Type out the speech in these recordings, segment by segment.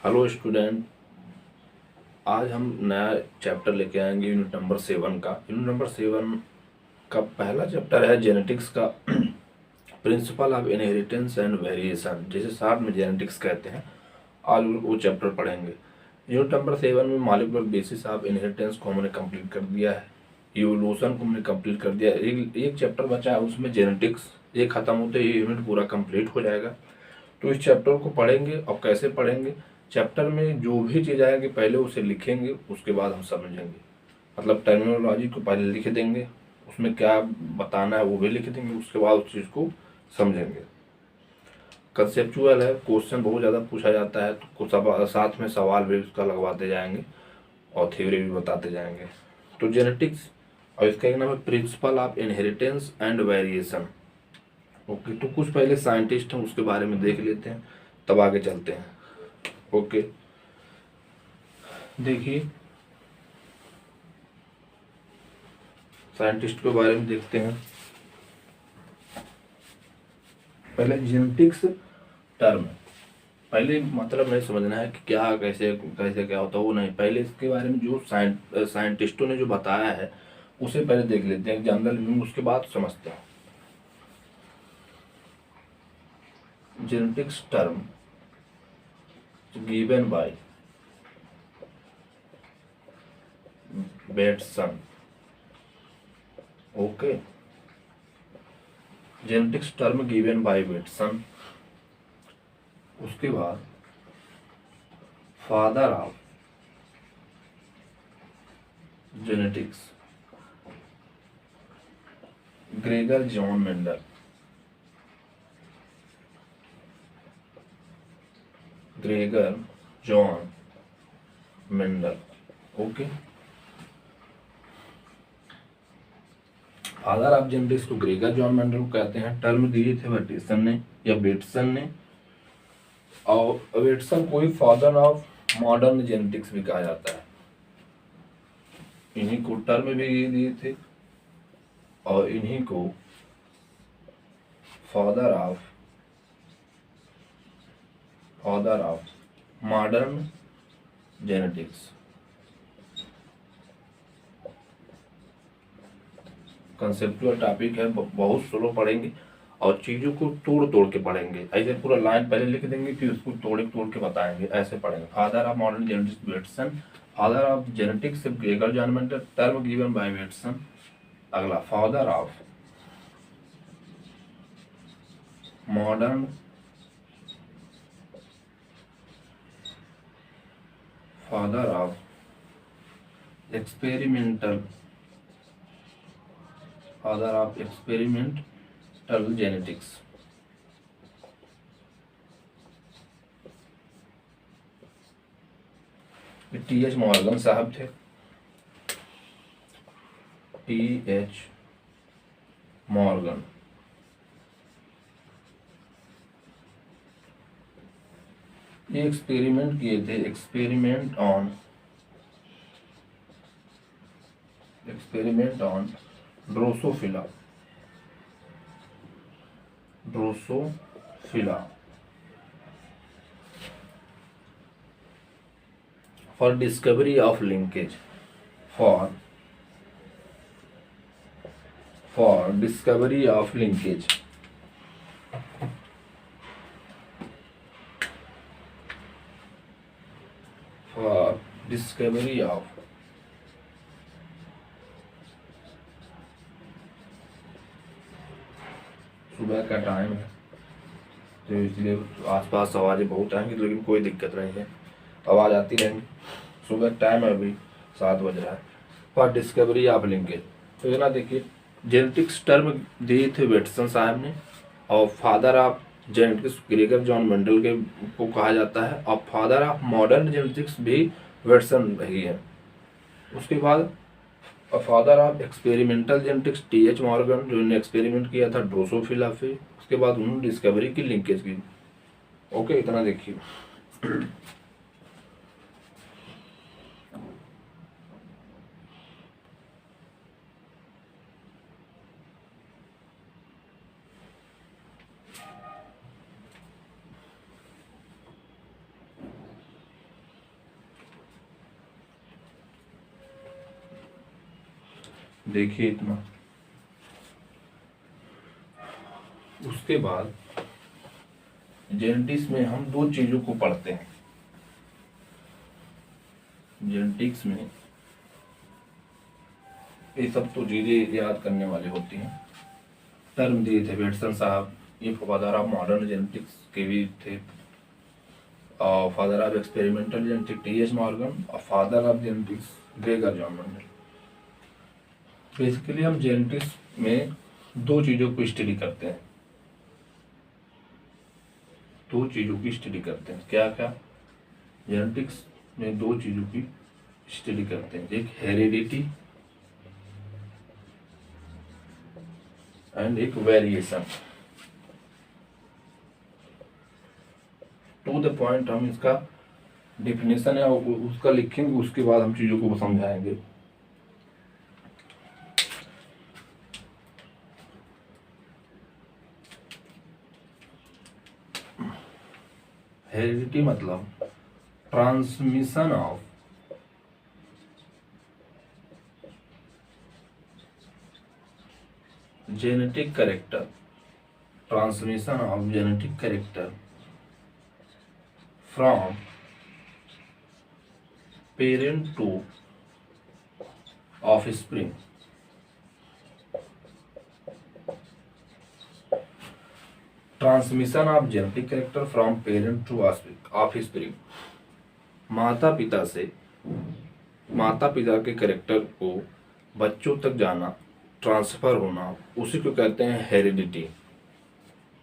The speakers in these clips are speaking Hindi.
Hello student. आज हम नया चैप्टर लेके आएंगे यूनिट नंबर 7 का। यूनिट नंबर 7 का पहला चैप्टर है जेनेटिक्स का principle of inheritance and variation, जिसे शॉर्ट में जेनेटिक्स कहते हैं। आज वो चैप्टर पढ़ेंगे। यूनिट नंबर 7 में मॉलिक्यूलर बेसिस ऑफ इनहेरिटेंस को हमने कंप्लीट कर दिया है, इवोल्यूशन को हमने कंप्लीट कर दिया। एक चैप्टर बचा है, उसमें जेनेटिक्स। ये खत्म होते ही यूनिट पूरा कंप्लीट हो जाएगा। तो इस चैप्टर को पढ़ेंगे। और कैसे पढ़ेंगे? चैप्टर में जो भी चीज़ आएगी पहले उसे लिखेंगे, उसके बाद हम समझेंगे। मतलब टर्मिनोलॉजी को पहले लिख देंगे, उसमें क्या बताना है वो भी लिख देंगे, उसके बाद उस चीज़ को समझेंगे। कंसेप्चुअल है, क्वेश्चन बहुत ज़्यादा पूछा जाता है, तो साथ में सवाल भी उसका लगवाते जाएंगे और थ्योरी भी बताते जाएंगे। तो जेनेटिक्स, और इसका एक नाम है principle of inheritance and variation. Okay, तो कुछ पहले साइंटिस्ट हैं उसके बारे में देख लेते हैं, तब आगे चलते हैं। ओके, देखिए साइंटिस्ट के बारे में देखते हैं। पहले जेनेटिक्स टर्म, पहले मतलब नहीं समझना है कि क्या कैसे कैसे क्या होता है, वो नहीं। पहले इसके बारे में जो साइंटिस्टों ने जो बताया है उसे पहले देख लेते हैं जनरल मीनिंग, उसके बाद समझते हैं। Genetics term given by Bateson. Okay, genetics term given by Bateson. उसके बाद father of genetics Gregor John Mendel. Gregor John Mendel. Okay, father of genetics को ग्रेगर जॉन मेंडल को कहते हैं। टर्म दिए थे बेटसन ने या बेटसन ने। और बेटसन को ही फादर ऑफ मॉडर्न जेनेटिक्स भी कहा जाता है। इन्हीं को टर्म भी ये दिए थे और इन्हीं को father of modern genetics. Conceptual topic है, बहुत स्लो पढ़ेंगे और चीज़ों को तोड़ तोड़ के पढ़ेंगे। ऐसे पूरा लाइन पहले लिख देंगे फिर उसको तोड़ तोड़ के बताएंगे, ऐसे पढ़ेंगे। Father of modern genetics Bateson. Father of genetics Gregor John Mendel, term given by Bateson. अगला father of modern father of experimental genetics. T H. Morgan साहब थे। टी.एच. मॉर्गन। ये एक्सपेरिमेंट किए थे, experiment on Drosophila for discovery of linkage for discovery of linkage. For discovery of सुबह का टाइम है तो इसलिए आसपास आवाज़ें बहुत आएंगी, लेकिन कोई दिक्कत नहीं है, आवाज़ आती रहेंगी। सुबह टाइम है, अभी 7 बज रहा है। फॉर डिस्कवरी ऑफ लिंकेज, तो ये ना देखिए, जेनेटिक्स टर्म दिए थे वेटसन साहब ने, और father of genetics Gregor John Mendel के को कहा जाता है, और फादर ऑफ मॉडर्न जेनेटिक्स भी वेटसन ही है। उसके बाद father of experimental genetics T H. Morgan, जो ने एक्सपेरिमेंट किया था ड्रोसोफिला पे। उसके बाद उन्होंने डिस्कवरी की लिंकेज की। ओके, इतना देखिए। देखिए इतना। उसके बाद जेनेटिक्स में हम दो चीजों को पढ़ते हैं। जेनेटिक्स में ये सब तो चीजें याद करने वाली होती हैं। टर्म दिए थे वेटसन साहब, ये फादर ऑफ मॉडर्न जेनेटिक्स के भी थे, और father of experimental genetics T H. Morgan, और father of genetics Gregor John Mendel. Basically हम जेनेटिक्स में दो चीजों को स्टडी करते हैं, दो चीजों की स्टडी करते हैं। क्या क्या? जेनेटिक्स में दो चीजों की स्टडी करते हैं, एक हेरिडिटी एंड एक वेरिएशन। टू द पॉइंट हम इसका डिफिनेशन है उसका लिखेंगे, उसके बाद हम चीजों को समझाएंगे। हेरिडिटी मतलब transmission of genetic character, transmission of genetic character from parent to offspring. Transmission of genetic character from parent to offspring, माता पिता से माता पिता के कैरेक्टर को बच्चों तक जाना, ट्रांसफर होना, उसी को कहते हैं heredity.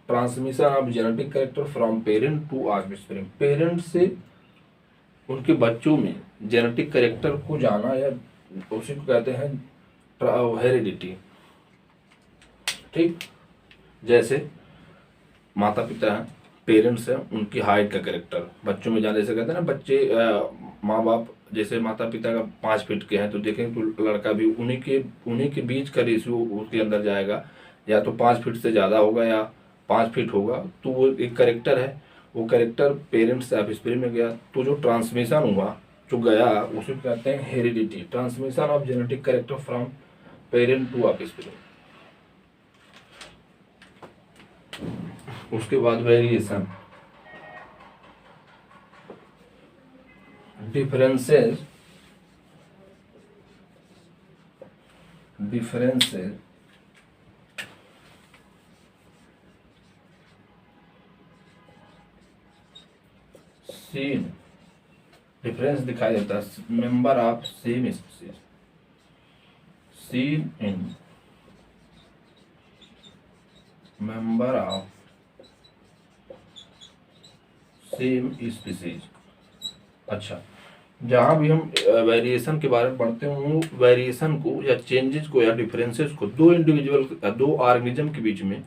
Transmission of genetic character from parent to offspring, parent से उनके बच्चों में जेनेटिक कैरेक्टर को जाना या उसी को कहते हैं हेरिडिटी। ठीक, जैसे माता पिता हैं, पेरेंट्स हैं, उनकी हाइट का कैरेक्टर बच्चों में जाना, जैसे कहते हैं ना बच्चे माँ बाप जैसे माता पिता का 5 फीट के हैं तो देखेंगे तो लड़का भी उन्हीं के बीच का रेशियो उसके अंदर जाएगा, या तो 5 फीट से ज़्यादा होगा या 5 फीट होगा, तो वो एक कैरेक्टर है। वो कैरेक्टर पेरेंट्स से ऑफस्प्रिंग में गया, तो जो ट्रांसमिशन हुआ जो गया उसे कहते हैं heredity. Transmission of genetic character from parent to offspring. उसके बाद वेरिएशन, डिफरेंसेस सीन, डिफरेंस दिखाई देता है member of same species, seen in member of same species. अच्छा, जहां भी हम वेरिएशन के बारे में पढ़ते हैं वो वेरिएशन को या चेंजेस को या डिफरेंसेस को दो ऑर्गेनिज्म के बीच में,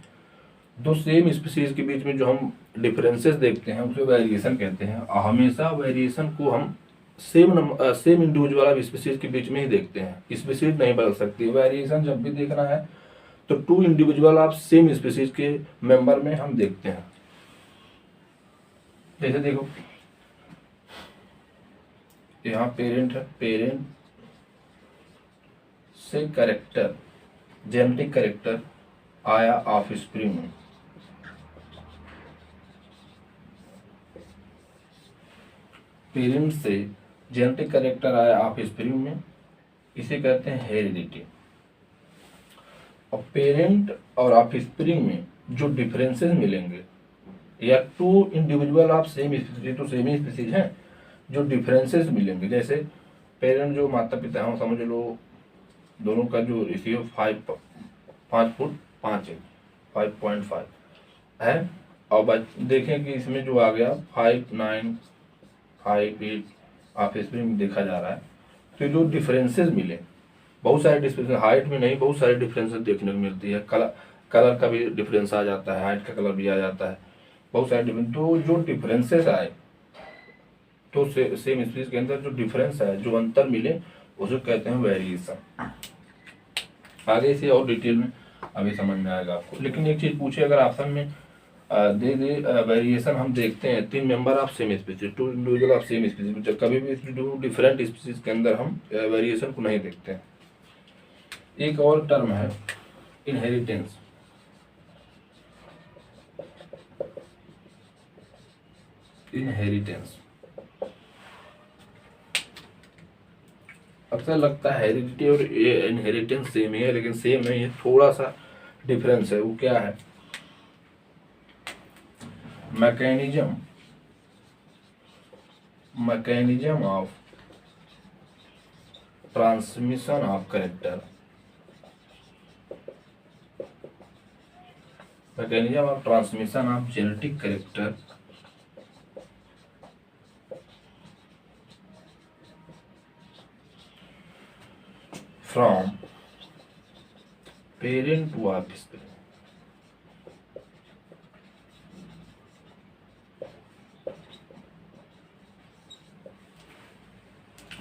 दो सेम स्पीसीज के बीच में जो हम डिफरेंसेस देखते हैं उसे वेरिएशन कहते हैं। हमेशा वेरिएशन को हम सेम इंडिविजुअल ऑफ स्पीसीज के बीच में ही देखते हैं, स्पीसीज नहीं बदल सकती। वेरिएशन जब भी देखना है तो 2 इंडिविजुअल ऑफ सेम स्पीसीज के मेंबर में हम देखते हैं। जैसे देखो यहाँ पेरेंट है, पेरेंट से कैरेक्टर जेनेटिक कैरेक्टर आया ऑफस्प्रिंग में, पेरेंट से जेनेटिक कैरेक्टर आया ऑफस्प्रिंग में, इसे कहते हैं हेरिडिटी। और पेरेंट और ऑफस्प्रिंग में जो डिफरेंसेस मिलेंगे या 2 इंडिविजुअल ऑफ सेम स्पीसीज, तो सेम स्पीसीज हैं, जो डिफरेंसेस मिलेंगे, जैसे पेरेंट जो माता पिता हैं समझ लो दोनों का जो रेशियो 5 फुट 5 इंच 5.5 है, और देखें कि इसमें जो आ गया 5, 9, 5, 8 ऑफस्प्रिंग में देखा जा रहा है। तो जो डिफरेंसेस मिले, बहुत सारे डिफरेंसेस, हाइट में नहीं बहुत सारे डिफरेंसेस देखने को मिलती है, कलर का भी डिफरेंस आ जाता है, हाइट का कलर भी आ जाता है, बहुत सारे डिफरेंस। तो जो डिफरेंसेस आए तो सेम स्पीसीज के अंदर जो डिफरेंस है, जो अंतर मिले, उसे कहते हैं वेरिएशन। आगे से और डिटेल में अभी समझ में आएगा आपको। लेकिन एक चीज पूछे अगर ऑप्शन में दे वेरिएशन हम देखते हैं 3 member of same species, 2 individual of same species, कभी भी डिफरेंट स्पीसीज के अंदर हम वेरिएशन को नहीं देखते हैं। एक और टर्म है इनहेरिटेंस। इनहेरिटेंस अक्सर लगता है हेरिडिटी और इनहेरिटेंस सेम ही है, लेकिन सेम नहीं है, थोड़ा सा डिफरेंस है। वो क्या है? Mechanism of transmission of character. Mechanism of transmission of genetic character from parent to offspring.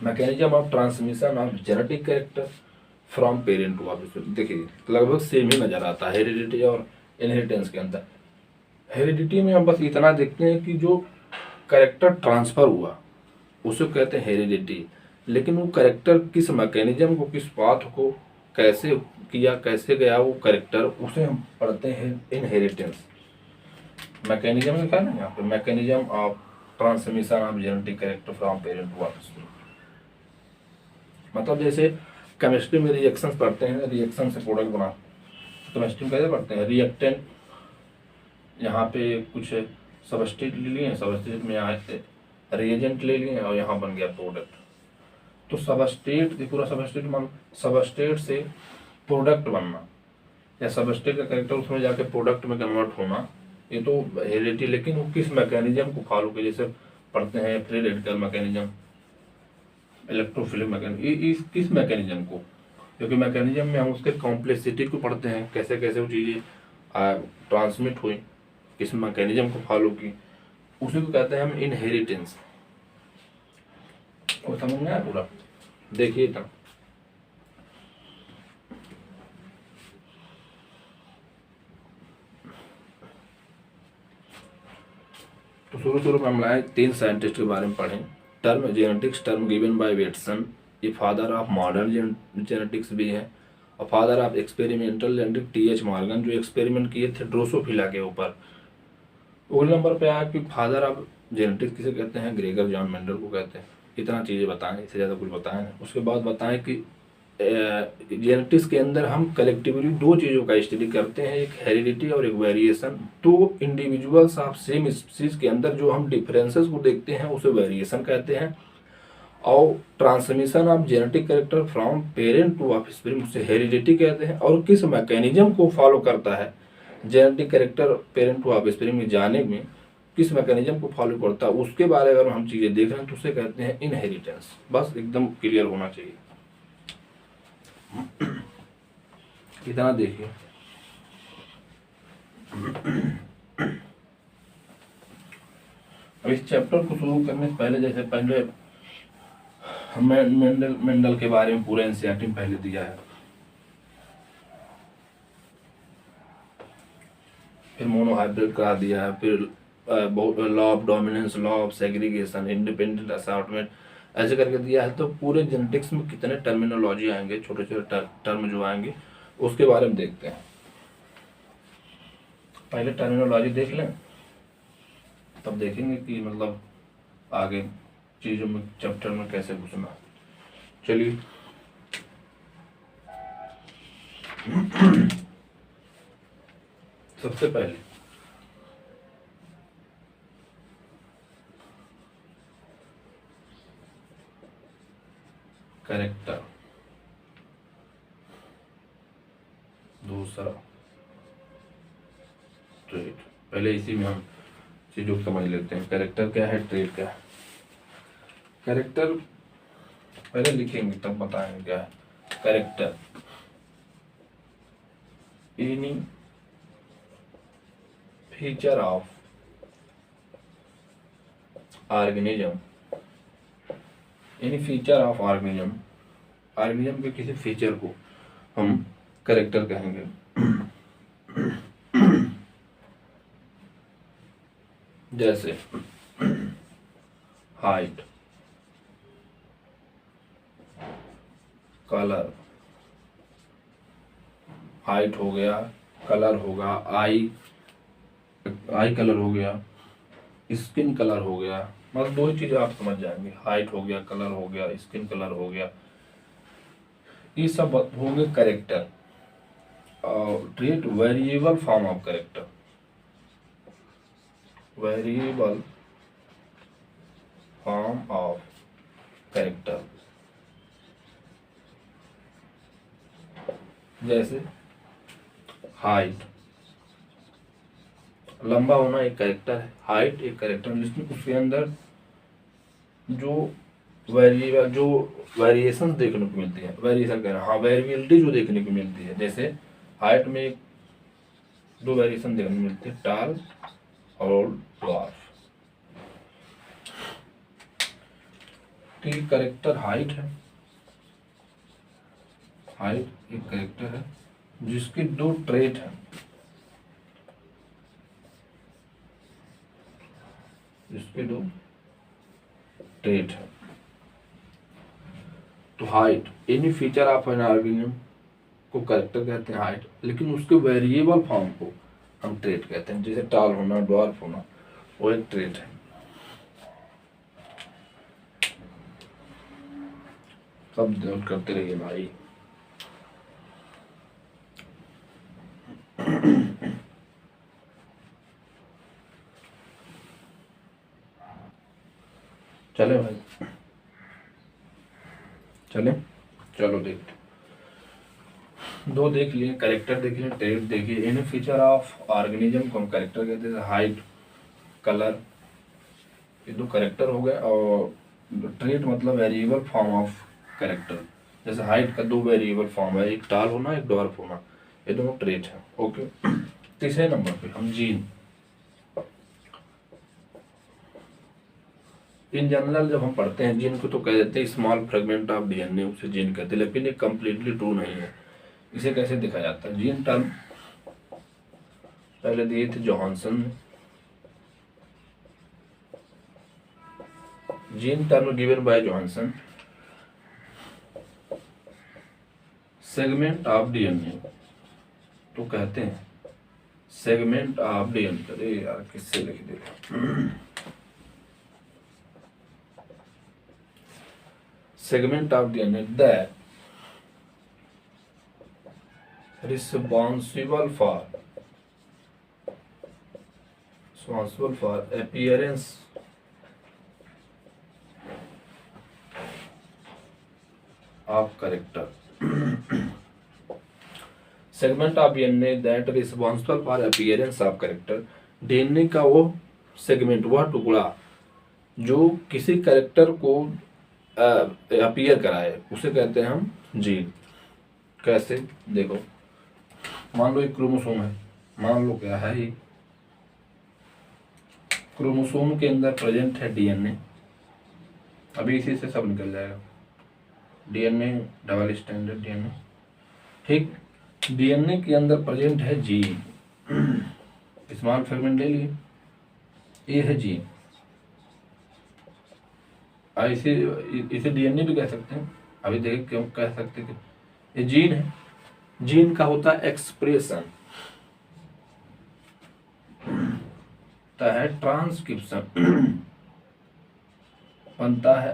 Mechanism of transmission of genetic character from parent to offspring. देखिए लगभग सेम ही नजर आता है हेरिडिटी और इनहेरिटेंस के अंदर। हेरिडिटी में हम बस इतना देखते हैं कि जो कैरेक्टर ट्रांसफर हुआ उसे कहते हैं हेरिडिटी, लेकिन वो कैरेक्टर किस मैकेनिज्म को, किस पाथ को कैसे किया, कैसे गया वो कैरेक्टर, उसे हम पढ़ते हैं इनहेरिटेंस। मैकेनिज्म लिखा है ना यहाँ पे, mechanism of transmission of genetic character from parent to offspring. मतलब जैसे केमिस्ट्री में रिएक्शंस पढ़ते हैं, रिएक्शन से प्रोडक्ट बना, केमिस्ट्री में कैसे पढ़ते हैं, रिएक्टेंट यहाँ पे कुछ सबस्ट्रेट ले लिए, सबस्ट्रेट में यहाँ रिएजेंट ले लिए और यहाँ बन गया प्रोडक्ट। तो सबस्ट्रेट पूरा सबस्ट्रेट से प्रोडक्ट बनना या सबस्ट्रेट का कैरेक्टर उसमें जाके प्रोडक्ट में कन्वर्ट होना, ये तो हेरिडिटी। लेकिन वो किस मैकेनिज्म को फॉलो किया, जैसे पढ़ते हैं free radical mechanism, electrophilic mechanism, किस मैकेनिज्म को, क्योंकि मैकेनिज्म में हम उसके कॉम्प्लेक्सिटी को पढ़ते हैं, कैसे कैसे वो चीज़ें ट्रांसमिट हुई, किस मैकेनिज्म को फॉलो की, उसी को कहते हैं हम इनहेरिटेंस। और समझ में आया पूरा? देखिए था तो शुरू में हम लाए 3 साइंटिस्ट के बारे में पढ़ें। Term genetics, term given by Watson, ये फादर ऑफ मॉडर्न जेनेटिक्स भी है, और father of experimental genetics T H. Morgan, जो एक्सपेरिमेंट किए थे ड्रोसोफिला के ऊपर। अगले नंबर पे आया कि फादर ऑफ जेनेटिक्स किसे कहते हैं, ग्रेगर जॉन मेंडल को कहते हैं। इतना चीज़ें बताएं, इससे ज़्यादा कुछ बताएं नहीं। उसके बाद बताएं कि जेनेटिक्स के अंदर हम कलेक्टिवली 2 चीज़ों का स्टडी करते हैं, एक हेरिडिटी और एक variation. 2 individuals of same species के अंदर जो हम डिफरेंसेस को देखते हैं उसे वेरिएशन कहते हैं, और transmission of genetic character from parent to offspring उसे हेरिडिटी कहते हैं। और किस मैकेनिज्म को फॉलो करता है genetic character parent to offspring में जाने में, किस मैकेनिज्म को फॉलो करता है, उसके बारे में अगर हम चीज़ें देख रहे हैं तो उसे कहते हैं इनहेरिटेंस। बस एकदम क्लियर होना चाहिए। इतना देखिए, अब इस चैप्टर को शुरू करने से पहले, जैसे पहले मेंडल के बारे में पूरे एनसीईआरटी में पहले दिया है, फिर मोनोहाइब्रिड करा दिया है, फिर law of dominance, law of segregation, independent assortment, ऐसे करके दिया है। तो पूरे जेनेटिक्स में कितने टर्मिनोलॉजी आएंगे, छोटे छोटे टर्म जो आएंगे उसके बारे में देखते हैं। पहले टर्मिनोलॉजी देख लें, तब देखेंगे कि मतलब आगे चीज़ों में चैप्टर में कैसे घुसना। चलिए सबसे पहले कैरेक्टर, दूसरा ट्रेट। पहले इसी में हम चीज़ों को समझ लेते हैं, कैरेक्टर क्या है, ट्रेट क्या है। कैरेक्टर पहले लिखेंगे तब बताएंगे क्या है। Character any feature of organism, any feature of organism, organism के किसी फीचर को हम कैरेक्टर कहेंगे। जैसे हाइट, कलर, हाइट हो गया, कलर होगा, आई कलर हो गया, स्किन कलर हो गया, मतलब दो ही चीज़ें आप समझ जाएंगे, हाइट हो गया, कलर हो गया, स्किन कलर हो गया, ये सब होंगे character. Trait variable form of character, variable form of character. जैसे हाइट, लंबा होना एक कैरेक्टर है, हाइट एक कैरेक्टर है, जिसमें उसके अंदर जो वेरिएशन देखने को मिलती है, वेरिएशन कह रहे हैं, हाँ वेरिएबिलिटी जो देखने को मिलती है। जैसे हाइट में दो वेरिएशन देखने को मिलती है, टाल और ड्वार्फ। तो कैरेक्टर हाइट है, हाइट एक कैरेक्टर है जिसके दो ट्रेट हैं, जिसके दो ट्रेट है। तो height, any feature of an organism को कैरेक्टर कहते हैं हाइट, लेकिन उसके वेरिएबल फॉर्म को हम ट्रेट कहते हैं। जैसे टाल होना, ड्वार्फ होना, वो एक ट्रेट है। सब नोट करते रहिए भाई। चले भाई, चले, चलो देखते। दो देख लिए, कैरेक्टर देख लिए, ट्रेट देखिए। इन फीचर ऑफ ऑर्गेनिज्म को हम कैरेक्टर कहते हैं। हाइट, कलर, ये दो कैरेक्टर हो गए। और ट्रेट मतलब वेरिएबल फॉर्म ऑफ कैरेक्टर। जैसे हाइट का दो वेरिएबल फॉर्म है, एक टाल होना, एक ड्वार्फ होना, ये दोनों ट्रेट है। ओके। तीसरे नंबर पे हम जीन। इन जनरल जब हम पढ़ते हैं जीन को तो कह देते हैं स्मॉल फ्रेगमेंट ऑफ डीएनए, उसे जीन कहते हैं, लेकिन ये कंप्लीटली ट्रू नहीं है। इसे कैसे देखा जाता है? जीन टर्म पहले दिए थे जॉनसन ने। Gene term given bye Johnson, segment of DNA तो कहते हैं सेगमेंट ऑफ डीएनए। अरे यार किससे लिख दिया? segment of DNA that responsible for appearance of character. segment of DNA that responsible for appearance of character, DNA का वो सेगमेंट, वह टुकड़ा जो किसी कैरेक्टर को अपीयर कराए, उसे कहते हैं हम जीन। कैसे? देखो, मान लो एक क्रोमोसोम है, मान लो क्या है, ये क्रोमोसोम के अंदर प्रेजेंट है डीएनए। अभी इसी से सब निकल जाएगा, डीएनए डबल स्टैंडर्ड डीएनए। ठीक, डीएनए के अंदर प्रेजेंट है जीन, स्मॉल फ्रेगमेंट ले लिए, ये है जीन। इसे डीएनए भी कह सकते हैं। अभी देखिए क्यों कह सकते हैं कि ये जीन है। जीन का होता है एक्सप्रेशन, होता है ट्रांसक्रिप्शन, बनता है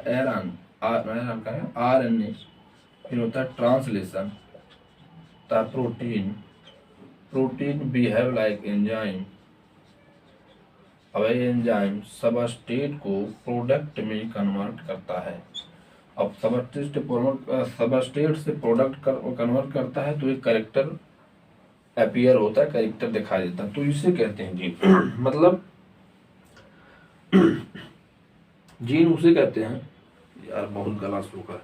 आरएनए, फिर होता है ट्रांसलेशन, होता है प्रोटीन बिहेव लाइक एंजाइम। अब एंजाइम सबस्ट्रेट को प्रोडक्ट में कन्वर्ट करता है। अब सबस्ट्रेट से प्रोडक्ट कन्वर्ट करता है तो एक कैरेक्टर अपीयर होता है, कैरेक्टर दिखाई देता है, तो इसे कहते हैं जीन। मतलब जीन उसे कहते हैं, यार बहुत गला सूखा है।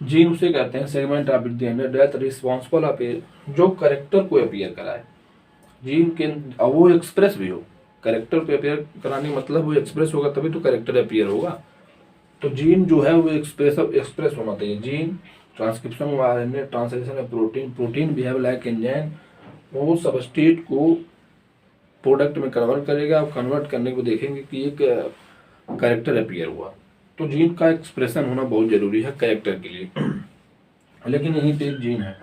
जीन उसे कहते हैं segment of DNA that responsible of, जो कैरेक्टर को अपीयर कराए। जीन के वो एक्सप्रेस भी हो, कैरेक्टर पे अपीयर कराने मतलब वो एक्सप्रेस होगा तभी तो कैरेक्टर अपीयर होगा। तो जीन जो है वो एक्सप्रेस होना चाहिए। जीन ट्रांसक्रिप्शन हुआ, आरएनए ट्रांसलेशन है, प्रोटीन बिहेव लाइक एंजाइम, वो सबस्ट्रेट को प्रोडक्ट में कन्वर्ट करेगा। और कन्वर्ट करने को देखेंगे कि एक कैरेक्टर अपीयर हुआ। तो जीन का एक्सप्रेशन होना बहुत जरूरी है कैरेक्टर के लिए। लेकिन यहीं पे एक जीन है,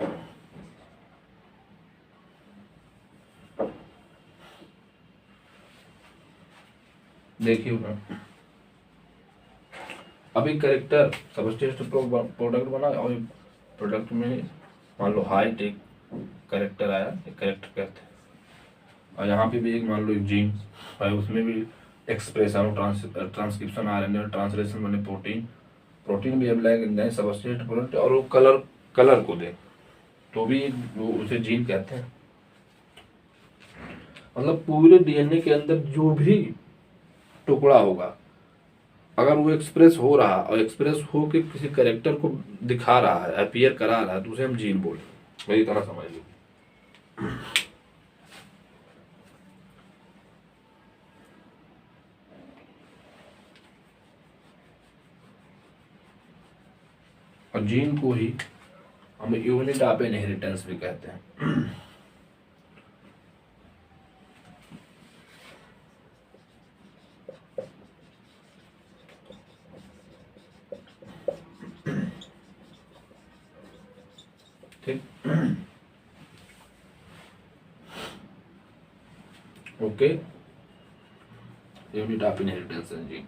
देखिए ना, अभी करेक्टर सबस्ट्रेट प्रोडक्ट बना और प्रोडक्ट में मान लो हाई टेक करेक्टर आया, एक करेक्टर कहते हैं, और यहाँ पे भी एक मान लो एक जीन है, उसमें भी एक्सप्रेशन ट्रांसक्रिप्शन आरएनए ट्रांसलेशन बने प्रोटीन, प्रोटीन भी अब लाइक एंजाइम सबस्ट्रेट प्रोडक्ट, और वो कलर को दे तो भी वो उसे जीन कहते हैं। मतलब पूरे डीएनए के अंदर जो भी टुकड़ा होगा, अगर वो एक्सप्रेस हो रहा और एक्सप्रेस हो के किसी करेक्टर को दिखा रहा है, अपीयर करा रहा है, तो उसे हम जीन बोले, मेरी तरह समझ लो। और जीन को ही हम यूनिट ऑफ इनहेरिटेंस भी कहते हैं। ठीक, ओके, यूनिट ऑफ इनहेरिटेंस है जी।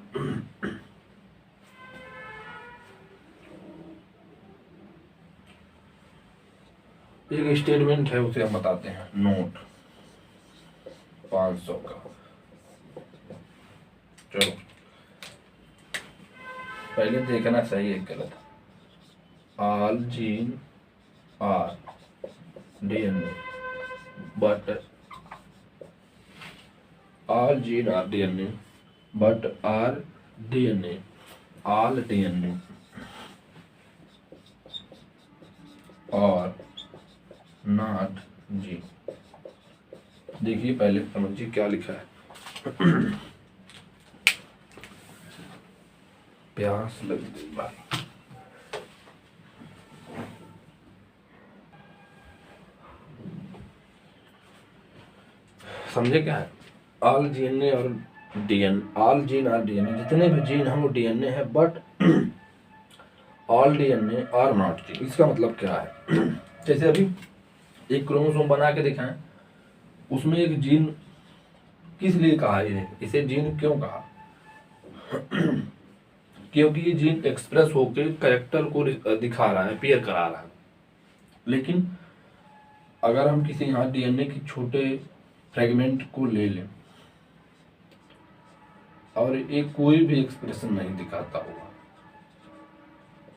एक स्टेटमेंट है, उसे हम बताते हैं, नोट 500 का। चलो पहले देखना सही है गलत। All gene are DNA but all gene are DNA but are DNA all DNA or not gene। देखिए पहले समझिए क्या लिखा है। प्यास लग गई भाई, समझे क्या है? All gene are DNA, all gene are DNA, जितने भी जीन हैं वो डीएनए है, but all DNA are not gene. इसका मतलब क्या है? जैसे अभी एक क्रोमोसोम बना के दिखाएं, उसमें एक जीन किस लिए कहा है, इसे जीन क्यों कहा? क्योंकि ये जीन एक्सप्रेस होकर कैरेक्टर को दिखा रहा है, अपीयर करा रहा है। लेकिन अगर हम किसी यहाँ डीएनए के छोटे फ्रेगमेंट को ले लें और एक कोई भी एक्सप्रेशन नहीं दिखाता हुआ,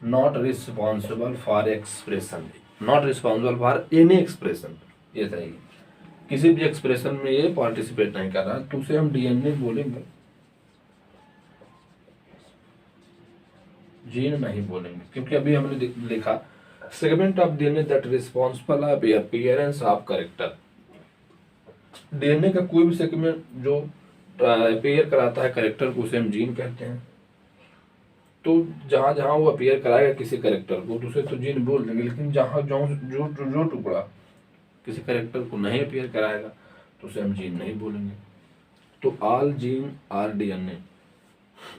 not responsible for expression, not responsible for any expression, ये सही, किसी भी एक्सप्रेशन में ये पार्टिसिपेट नहीं कर रहा, तो उसे हम डीएनए बोलेंगे, जीन नहीं बोलेंगे। क्योंकि अभी हमने लिखा segment of DNA that responsible of appearance of character. DNA का कोई भी सेगमेंट जो अपीयर कराता है कैरेक्टर को, उसे हम जीन कहते हैं। तो जहां जहां वो अपीयर कराएगा किसी कैरेक्टर को, तो उसे तो जीन बोल देंगे। लेकिन जहां जो टुकड़ा किसी कैरेक्टर को नहीं अपीयर कराएगा, तो उसे हम जीन नहीं बोलेंगे। तो ऑल जीन आर डीएनए,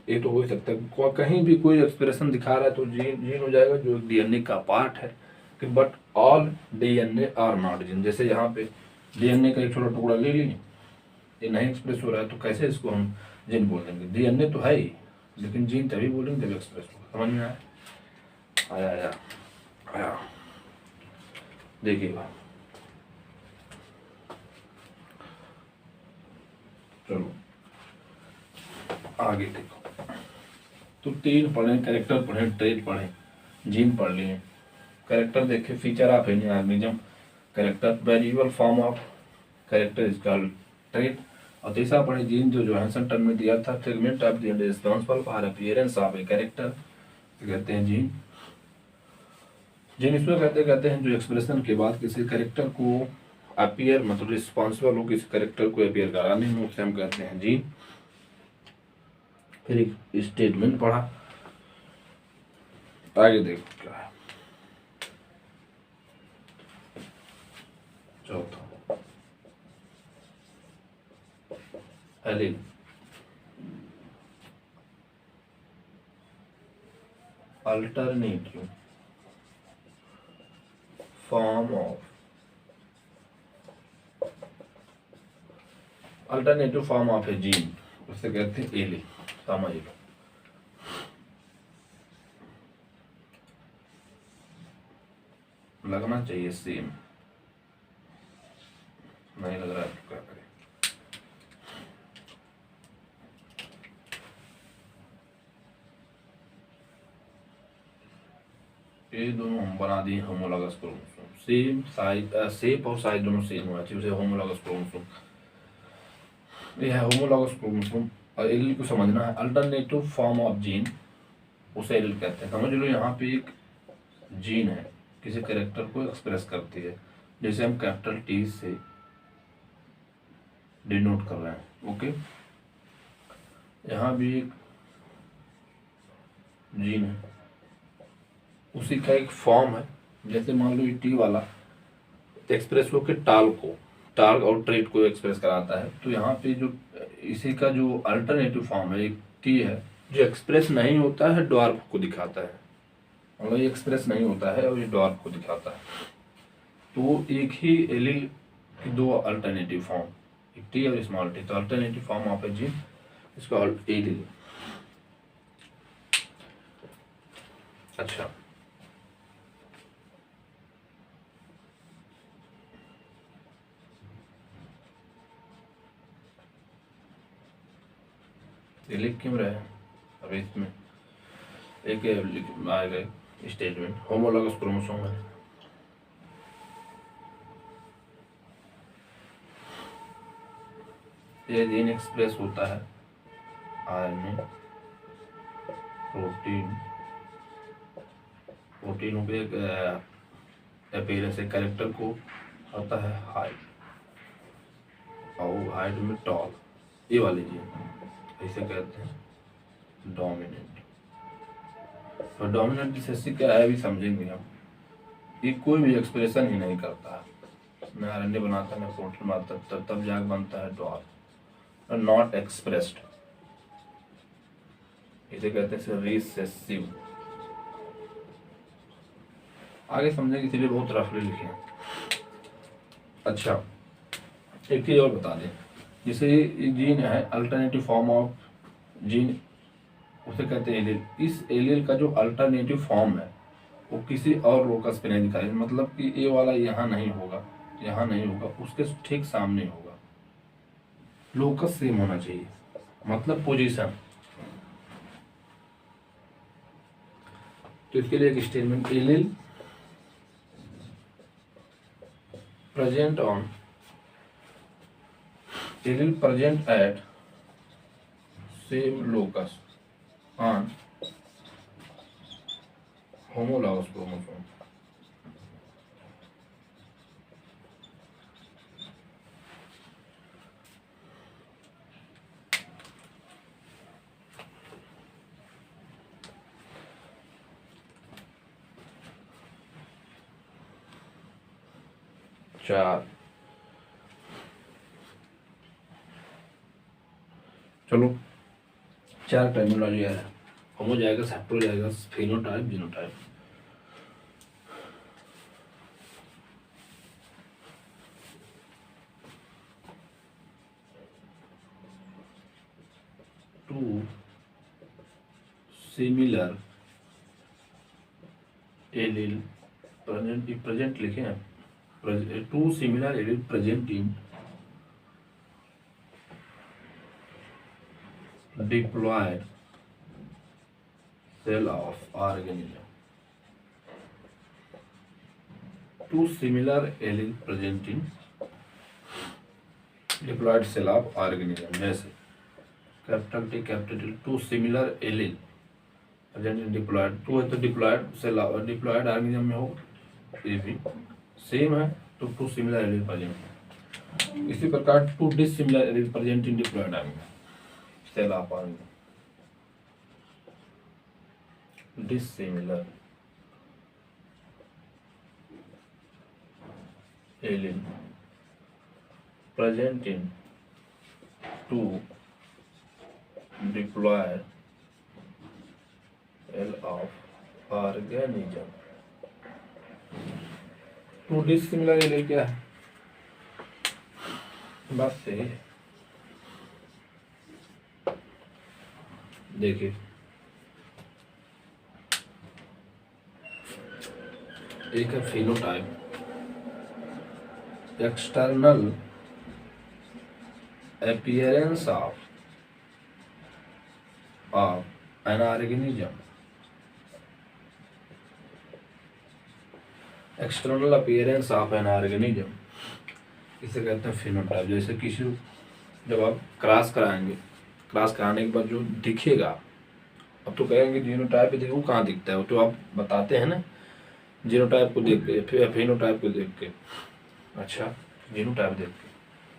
ये तो हो ही सकता है, कहीं भी कोई एक्सप्रेशन दिखा रहा है तो जीन हो जाएगा, जो डीएनए का पार्ट है। कि but all DNA are not gene. जैसे यहाँ पे डीएनए का एक छोटा टुकड़ा ले लिए, ये नहीं एक्सप्रेस हो रहा है, तो कैसे इसको हम जीन बोल देंगे? डीएनए तो है ही, लेकिन जीन तभी बोलेंगे जब एक्सप्रेस होगा। समझ में आया? आया आया आया। देखिएगा, चलो आगे देखो। तो तीन पढ़े, कैरेक्टर पढ़े, ट्रेट पढ़े, जीन पढ़ लिए। कैरेक्टर देखे, feature of any organism, character variable form of character is called trait. और तीसरा पढ़े जीन, जो जोहानसन टर्म में दिया था, segment of the responsible for appearance of a character, कहते हैं जीन। जीन इसमें कहते हैं जो एक्सप्रेशन के बाद किसी कैरेक्टर को अपीयर, मतलब रिस्पॉन्सिबल हो किसी कैरेक्टर को अपीयर कराने में, उसे हम कहते हैं जीन। फिर एक स्टेटमेंट पढ़ा, आगे देखो क्या है। चौथा allele, alternative form of, alternative form of a gene, उसे कहते हैं एलिल। समझ लो। लगना चाहिए सेम, नहीं लग रहा है तो क्या करें। ये दोनों हम बना दिए homologous chromosome. Same size, shape और साइज दोनों सेम होना चाहिए, उसे होमोलॉगस क्रोमोसोम। ये है होमोलॉगस क्रोमोसोम। और एलील को समझना है, अल्टरनेटिव फॉर्म ऑफ जीन, उसे एलील कहते हैं। समझ लो यहाँ पे एक जीन है, किसी कैरेक्टर को एक्सप्रेस करती है, जैसे हम कैपिटल टी से डिनोट कर रहे हैं। ओके, यहाँ भी एक जीन है, उसी का एक फॉर्म है। जैसे मान लो ये टी वाला एक्सप्रेस होकर टाल और ट्रेट को एक्सप्रेस कराता है, तो यहाँ पे जो इसी का जो अल्टरनेटिव फॉर्म है, एक टी है जो एक्सप्रेस नहीं होता है, ड्वार्फ को दिखाता है। मतलब ये एक्सप्रेस नहीं होता है और ये ड्वार्फ को दिखाता है। तो एक ही एलील की दो अल्टरनेटिव फॉर्म, एक टी और स्मॉल टी, तो alternative form of a gene इसका एलील। अच्छा, ये लिख क्यों रहे हैं? अब इसमें एक आएगा स्टेटमेंट, होमोलॉगस क्रोमोसोम है। ये जीन एक्सप्रेस होता है आरएनए, प्रोटीनों पे एक अपीयरेंस, एक कैरेक्टर को आता है हाइट, और हाइट में टॉल, ये वाली जीन इसे कहते हैं डोमिनेंट। और डोमिनेंट रिसेसिव क्या है अभी समझेंगे हम। ये कोई भी एक्सप्रेशन ही नहीं करता है, न आरएनए बनाता है, न प्रोटीन बनाता है, तब जाके बनता है डॉर्फ, नॉट एक्सप्रेस्ड, इसे कहते हैं रिसेसिव। आगे समझेंगे, इसलिए बहुत रफली लिखे हैं। अच्छा, एक चीज और बता दें, जैसे जीन है अल्टरनेटिव फॉर्म ऑफ जीन, उसे कहते हैं एलील। इस एलील का जो अल्टरनेटिव फॉर्म है वो किसी और लोकस पे नहीं दिखाई, मतलब कि ये वाला यहाँ नहीं होगा, यहाँ नहीं होगा, उसके ठीक सामने होगा। लोकस सेम होना चाहिए, मतलब पोजीशन। तो इसके लिए एक statement, allele present on, allele present at same locus on homologous chromosome. चार, चलो चार टर्मिनोलॉजी है, होमो जाएगा, सेप्टो जाएगा, phenotype, genotype. Two similar allele present लिखे हैं, two similar allele present in diploid cell of organism. Two similar allele present in diploid cell of organism. जैसे capital T capital T, two similar allele present in diploid, two है तो डिप्लॉयड सेल, डिप्लॉयड ऑर्गेनिज्म में हो, ये भी सेम है, तो टू सिमिलर एलील प्रेजेंट है। इसी प्रकार two dissimilar allele present in diploid organism, cell of organism. Dissimilar allele present in two diploid cell of organism. टू dissimilar allele क्या है? बस सही है। देखिए एक है phenotype, external appearance of an organism, external appearance of an organism, इसे कहते हैं फिनोटाइप। जैसे किसी जब आप क्रॉस कराएंगे, क्रॉस कराने के बाद जो दिखेगा, अब तो कहेंगे जीनोटाइप देखो, वो कहाँ दिखता है, वो तो आप बताते हैं ना जीनोटाइप को देख के, फिर फिनोटाइप को देख के। अच्छा, जीनोटाइप देख के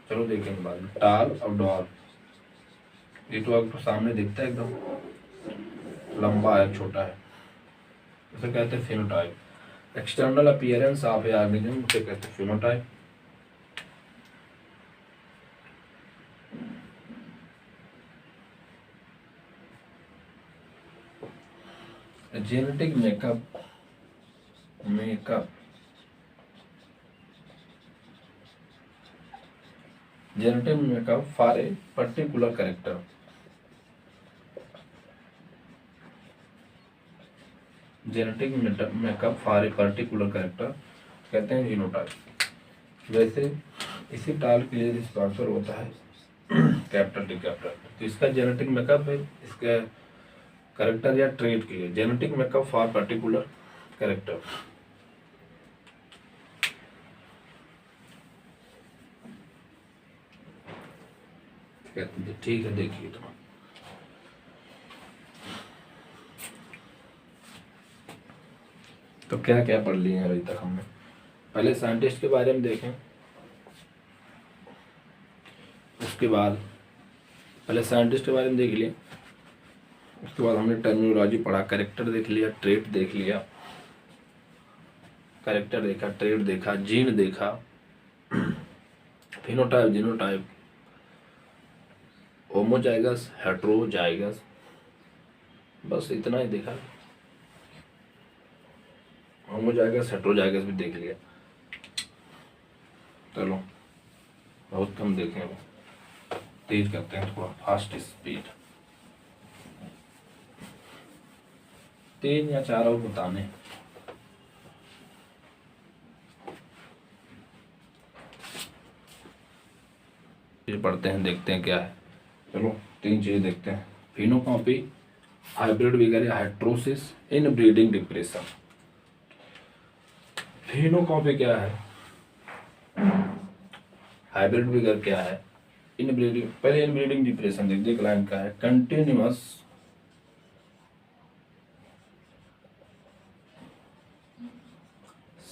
चलो देखेंगे बाद में। टाल और डॉल, ये तो आपको सामने दिखता है, एकदम लंबा है छोटा है, इसे कहते हैं phenotype. External appearance of A organism, उसे कहते हैं phenotype. Genetic makeup genetic makeup for a particular character, genetic makeup for a particular character कहते हैं जीनोटाइप। वैसे इसी टाल के लिए रिस्पॉन्सर होता है कैपिटल टी कैपिटल, तो इसका जेनेटिक मेकअप है इसका कैरेक्टर या ट्रेट के लिए, genetic makeup for particular character. ठीक है, देखिए तो क्या क्या पढ़ लिए हैं अभी तक हमने। पहले साइंटिस्ट के बारे में देखें, उसके बाद पहले साइंटिस्ट के बारे में देख लिए, उसके बाद हमने टर्मिनोलॉजी पढ़ा, कैरेक्टर देख लिया, ट्रेट देख लिया, कैरेक्टर देखा, ट्रेट देखा, जीन देखा, फिनोटाइप, जीनोटाइप, होमोजाइगस, हेट्रोजाइगस, बस इतना ही देखा। होमोजाइगस, हेट्रोजाइगस भी देख लिया। चलो बहुत कम देखें, तेज करते हैं थोड़ा, फास्ट स्पीड, तीन या चार और बताने। फिर पढ़ते हैं, देखते हैं क्या है। चलो तीन चीजें देखते हैं। फिनोकॉपी, हाइब्रिड विगर या हाइड्रोसिस, इन ब्रीडिंग डिप्रेशन। फिनोकॉपी क्या है, हाइब्रिड विगर क्या है, इन ब्रीडिंग, पहले इन ब्रीडिंग डिप्रेशन देख देख लाइन का है, कंटिन्यूअस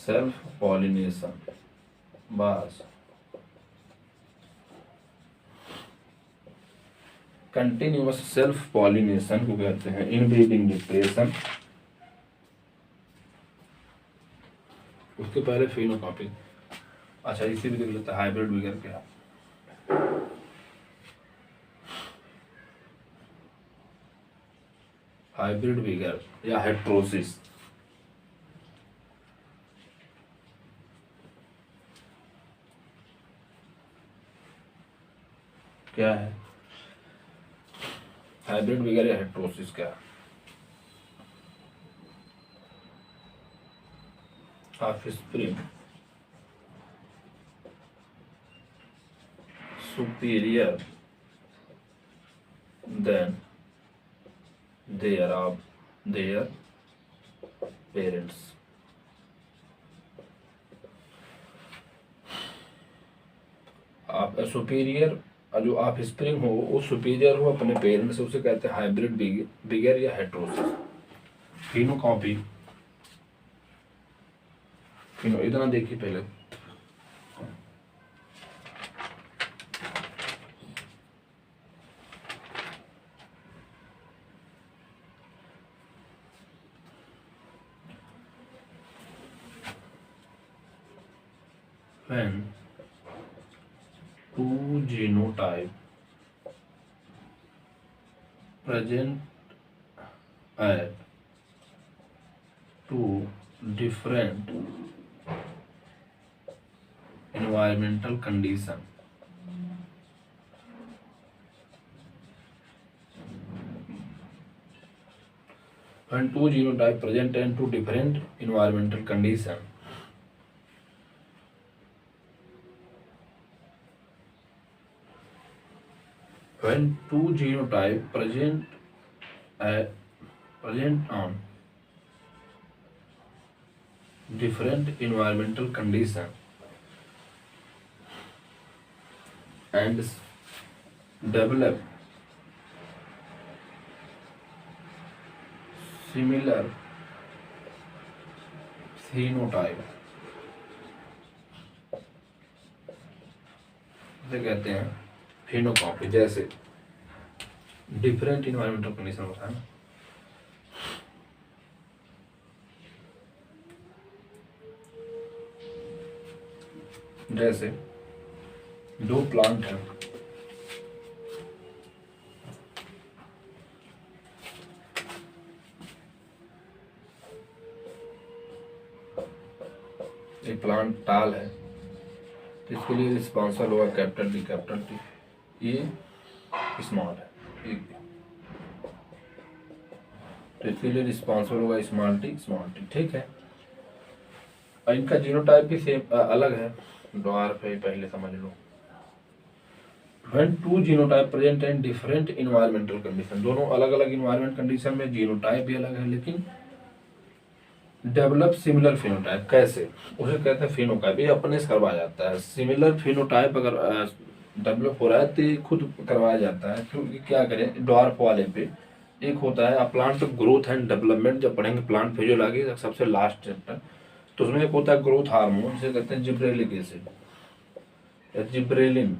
सेल्फ पॉलिनेशन, बस कंटिन्यूअस सेल्फ पॉलिनेशन को कहते हैं इनब्रीडिंग डिप्रेशन। उसके पहले फिनोकॉपी। अच्छा, इसी भी देख लेते हैं हाइब्रिड विगर क्या, हाइब्रिड विगर या हेट्रोसिस क्या है, हाइब्रिड विगर या हेट्रोसिस क्या है। Offspring superior than their parents। आप सुपीरियर, जो आप स्प्रिंग हो वो सुपीरियर हो अपने पेरेंट्स से, उसे कहते हैं हाइब्रिड बिगर या हेट्रोसिस। फिनोकॉपी, फिनो इतना देखिए पहले। When two genotype present at two different environmental condition, when two genotype present in two different environmental condition. When two genotype present on different environmental condition and develop similar phenotype, इसे कहते हैं फेनोकॉपी। जैसे डिफरेंट इन्वायरमेंटल कंडीशन होता है ना, जैसे दो प्लांट हैं, एक प्लांट टाल है, इसके लिए रिस्पॉन्सिबल होगा कैपिटल टी, ये स्मॉल है, तो इसके लिए रिस्पॉन्सिबल होगा स्मॉल टी, ठीक है। और इनका जीनोटाइप भी सेम अलग है, डॉर्फ है, पहले समझ लो। When two genotype present in different environmental condition, दोनों अलग अलग इन्वायरमेंट कंडीशन में जीनोटाइप भी अलग है, लेकिन डेवलप सिमिलर फिनोटाइप कैसे, उसे कहते हैं फिनोटाइप। ये अपने से करवाया जाता है। सिमिलर फिनोटाइप अगर डेवलप हो रहा है तो ये खुद करवाया जाता है, क्योंकि क्या करें, डॉर्फ वाले पे एक होता है प्लांट ग्रोथ एंड डेवलपमेंट, जब पढ़ेंगे प्लांट फिजियोलॉजी सबसे लास्ट चैप्टर, तो उसमें एक होता है ग्रोथ हार्मोन, जिसे कहते हैं जिब्रेलिक एसिड या जिब्रेलिन।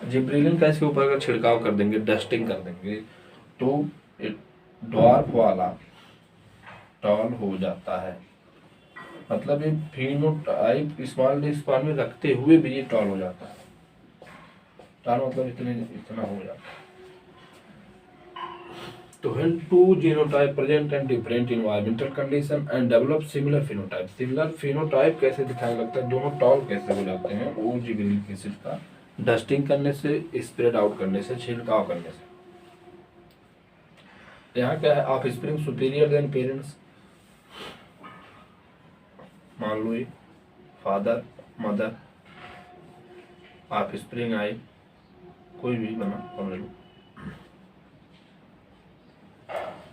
जिब्रेलिन का इसके ऊपर अगर छिड़काव कर देंगे, डस्टिंग कर देंगे, तो डॉर्फ वाला टॉल हो जाता है। मतलब ये फिनोटाइप स्मॉल में रखते हुए भी ये टॉल हो जाता है। टॉल मतलब इतना हो जाता है। तो when two genotype present in different environmental condition and develop similar phenotype, similar phenotype कैसे दिखाने लगता है, दोनों टॉल कैसे हो जाते हैं, वो जिब्रेलिक एसिड का डस्टिंग करने से, स्प्रेड आउट करने से, छिड़काव करने से। यहाँ क्या है, offspring superior than parents, मान लो ये फादर मदर, ऑफ स्प्रिंग आई, कोई भी बना समझ लो।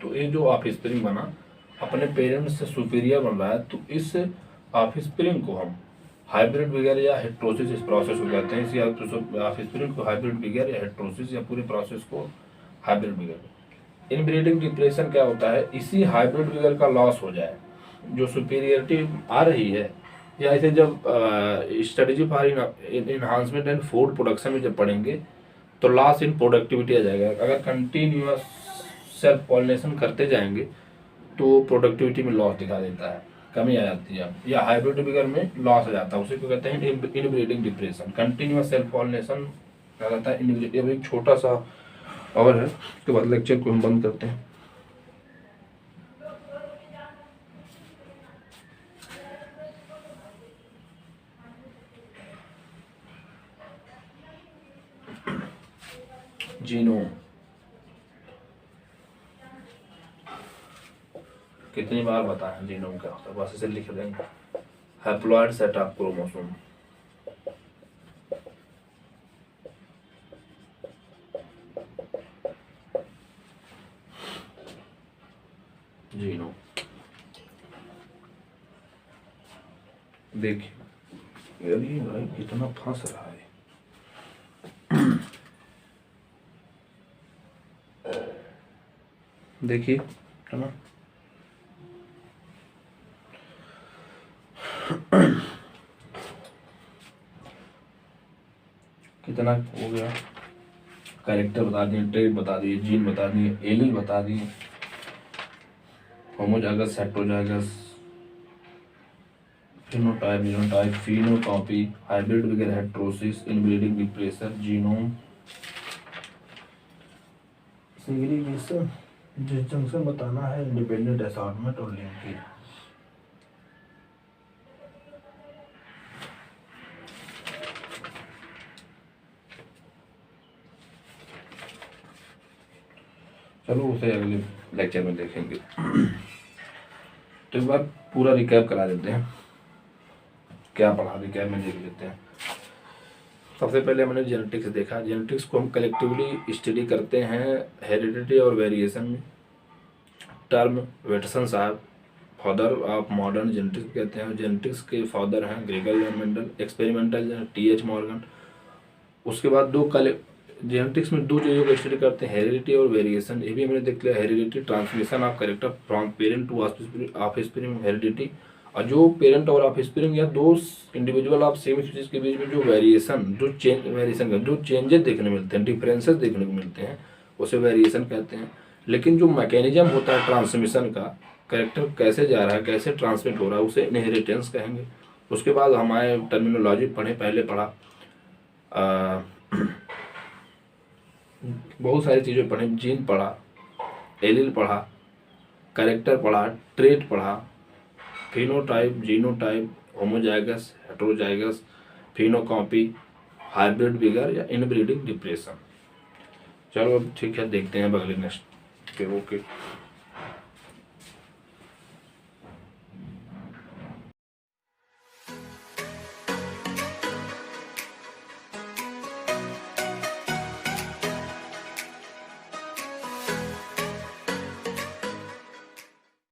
तो ये जो ऑफ स्प्रिंग बना अपने पेरेंट्स से सुपीरियर बन रहा है, तो इस ऑफ स्प्रिंग को हम हाइब्रिड विगर या हेट्रोसिस इस प्रोसेस को कहते हैं। इसी ऑफ स्प्रिंग को हाइब्रिड विगर या हेट्रोसिस या पूरे प्रोसेस को हाइब्रिड विगर। इनब्रीडिंग डिप्रेशन क्या होता है, इसी हाइब्रिड विगर का लॉस हो जाए, जो सुपीरियरिटी आ रही है, या ऐसे जब strategy for enhancement and food production में जब पढ़ेंगे तो लॉस इन प्रोडक्टिविटी आ जाएगा। अगर कंटिन्यूअस सेल्फ पॉलिनेशन करते जाएंगे तो प्रोडक्टिविटी में लॉस दिखा देता है, कमी आ जाती है, या हाइब्रिड विगर में लॉस आ जाता है। उसी को कहते हैं inbreeding depression. Continuous self pollination क्या रहता है, इनब्रीडिंग। अब एक छोटा सा और है, उसके बाद लेक्चर को हम बंद करते हैं। जीनोम कितनी बार बताया जीनोम क्या होता है, बस इसे लिख देंगे, haploid set of chromosome. Genome देखिए, अरे भाई कितना फंस रहा है। देखिए है ना, कितना हो गया, कैरेक्टर बता दिए, ट्रेड बता दिए, जीन बता दिए, एलील बता दिए, homozygous heterozygous, phenotype genotype, phenocopy, hybrid vigour heterosis, inbreeding depression, genome segregation, disjunction बताना है, इंडिपेंडेंट असॉर्टमेंट और लिंकेज। चलो उसे अगले लेक्चर में देखेंगे। तो एक बार पूरा रिकैप करा देते हैं, क्या पढ़ा रिकैप में देख लेते हैं। सबसे पहले हमने जेनेटिक्स देखा। जेनेटिक्स को हम कलेक्टिवली स्टडी करते हैं हेरिडिटी और वेरिएशन में। टर्म वेटसन साहब फादर ऑफ मॉडर्न जेनेटिक्स कहते हैं। जेनेटिक्स के फादर हैं Gregor John Mendel, experimental TH. Morgan. उसके बाद जेनेटिक्स में दो चीज़ों को स्टडी करते हैं, हेरिडिटी और वेरिएशन। ये भी हमने देख लिया। Heredity transmission of character from parent to offspring heredity, और जो पेरेंट और ऑफस्प्रिंग या दो इंडिविजुअल ऑफ सेम स्पीशीज के बीच में जो जो चेंजेस देखने मिलते हैं, डिफरेंसेस देखने को मिलते हैं, उसे वेरिएशन कहते हैं। लेकिन जो मैकेनिज्म होता है ट्रांसमिशन का, कैरेक्टर कैसे जा रहा है, कैसे ट्रांसमिट हो रहा है, उसे इनहेरिटेंस कहेंगे। उसके बाद हमारे टर्मिनोलॉजी पढ़े, पहले पढ़ा बहुत सारी चीज़ें पढ़े, जीन पढ़ा, एलील पढ़ा, कैरेक्टर पढ़ा, ट्रेट पढ़ा, phenotype, genotype, homozygous, heterozygous, phenocopy, hybrid vigour या इनब्रीडिंग डिप्रेशन। चलो अब ठीक है, देखते हैं अगले नेक्स्ट। ओके।